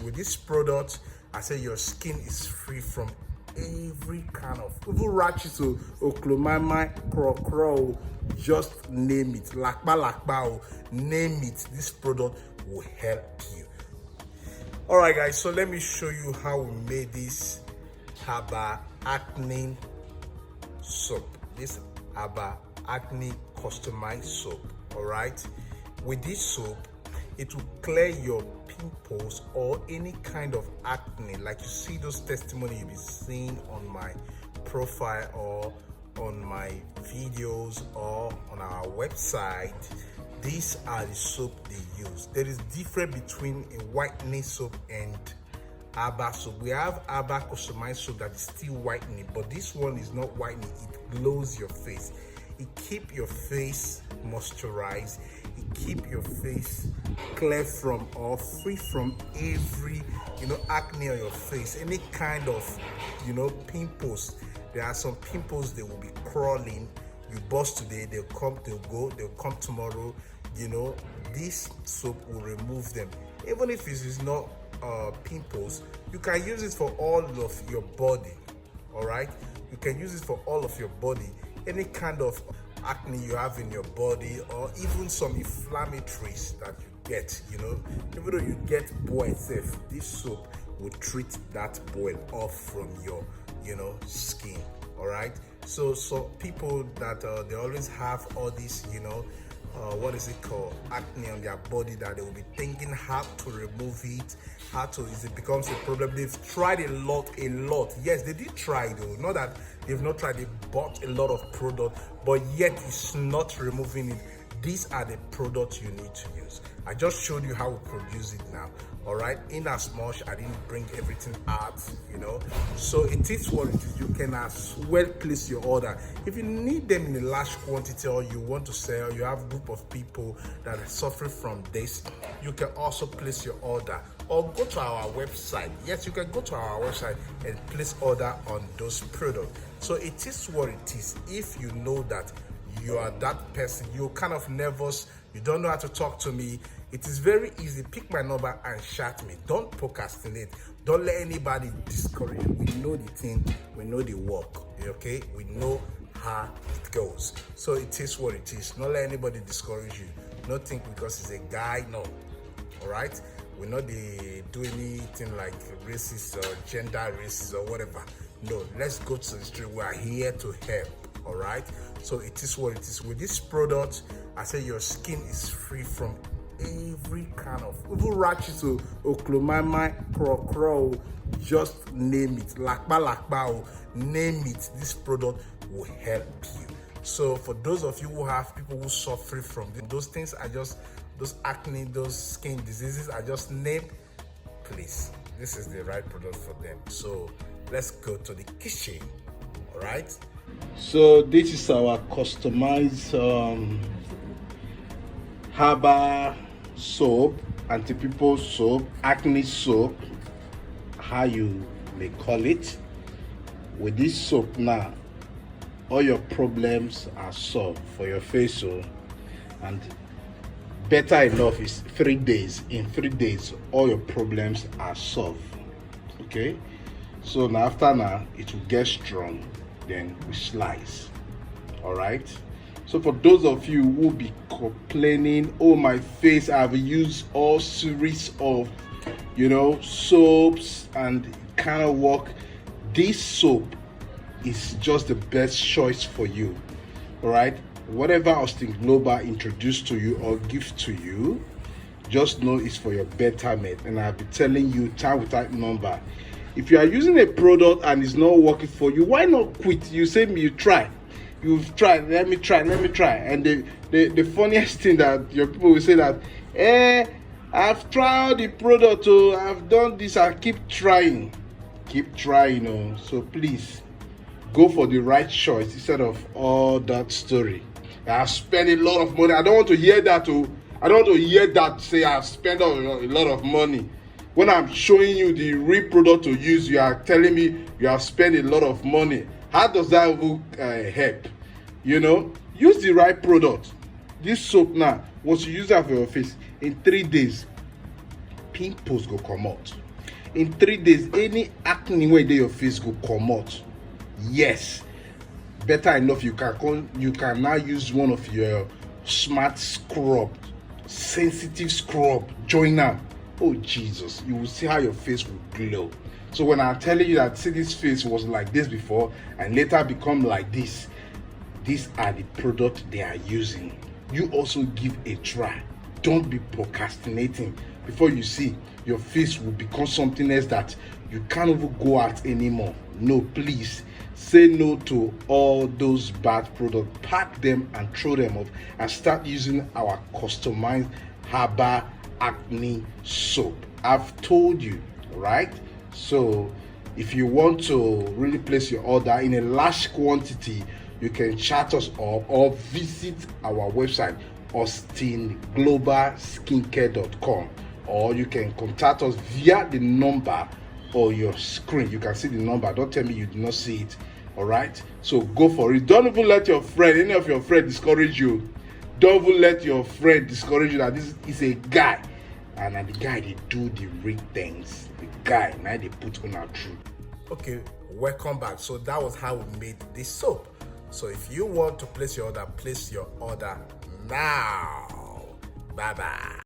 With this product, I say your skin is free from every kind of even rashes, oklomama, crow, just name it, lakba, name it. This product will help you. All right, guys. So let me show you how we made this ACNE soap. This ACNE customized soap. All right. With this soap, it will clear your pimples or any kind of acne, like you see those testimony you'll be seeing on my profile or on my videos or on our website. These are the soap they use. There is difference between a whitening soap and ABBA soap. We have ABBA customized soap that is still whitening, but this one is not whitening. It glows your face. It keep your face moisturized. It keep your face clear from or free from every acne on your face, any kind of pimples. There are some pimples, they will be crawling. You bust today, they'll come, they'll go, they'll come tomorrow. This soap will remove them. Even if it is not pimples, you can use it for all of your body. All right, you can use it for all of your body. Any kind of acne you have in your body, or even some inflammatories that you get, even though you get boil safe, this soap will treat that boil off from your skin. All right, so people that they always have all this what is it called, acne on their body, that they will be thinking how to remove it, is it becomes a problem. They've tried a lot. Yes, they did try though, not that they've not tried. They bought a lot of product, but yet it's not removing it. These are the products you need to use. I just showed you how we produce it now. All right, in as much I didn't bring everything out, so it is what it is. You can as well place your order if you need them in a large quantity, or you want to sell, you have a group of people that are suffering from this. You can also place your order or go to our website. Yes, you can go to our website and place order on those products. So it is what it is. If you know that you are that person, you're kind of nervous, you don't know how to talk to me, it is very easy. Pick my number and chat me. Don't procrastinate. Don't let anybody discourage you. We know the thing, we know the work, okay? We know how it goes. So it is what it is. Don't let anybody discourage you. Don't think because he's a guy, no. All right? We're not do anything like racist or gender racist or whatever. No, let's go to the street. We are here to help. All right, so it is what it is. With this product, I say your skin is free from every kind of even rashes, oklomama, crow, just name it, lakba, name it. This product will help you. So for those of you who have people who suffer from those things, those acne, those skin diseases I just named, please, this is the right product for them. So let's go to the kitchen. All right. So this is our customized herbal soap, anti-pimple soap, acne soap, how you may call it. With this soap now, all your problems are solved for your face. And better enough is 3 days. In 3 days, all your problems are solved. Okay, so now after now, it will get strong. Then we slice. All right, so for those of you who will be complaining, oh, my face, I've used all series of soaps and it kind of work, this soap is just the best choice for you. All right, whatever Austin Global introduced to you or give to you, just know it's for your betterment. And I'll be telling you time without number, if you are using a product and it's not working for you, why not quit? You say you've tried, let me try. And the funniest thing that your people will say that, I've tried the product, I've done this, I keep trying. So please go for the right choice instead of all that story. I've spent a lot of money. I don't want to hear that. I don't want to hear that say I've spent a lot of money. When I'm showing you the real product to use, you are telling me you have spent a lot of money. How does that help? Use the right product. This soap now, once you use that for your face, in 3 days, pimples go come out. In 3 days, any acne wey dey your face go comot. Yes, better enough, you can now use one of your smart scrub, sensitive scrub, join am. Oh Jesus, you will see how your face will glow. So when I'm telling you that, see, this face was like this before and later become like this, these are the products they are using. You also give a try. Don't be procrastinating. Before you see, your face will become something else that you can't even go out anymore. No, please say no to all those bad products. Pack them and throw them off and start using our customized herbal acne soap. I've told you, right? So if you want to really place your order in a large quantity, you can chat us up or visit our website, austinglobalskincare.com, or you can contact us via the number on your screen. You can see the number. Don't tell me you do not see it. All right, so go for it. Don't even let your friend, any of your friends, discourage you. Don't even let your friend discourage you that this is a guy, and the guy they do the real things. The guy now they put on our truth. Okay, welcome back. So that was how we made this soap. So if you want to place your order now. Bye bye.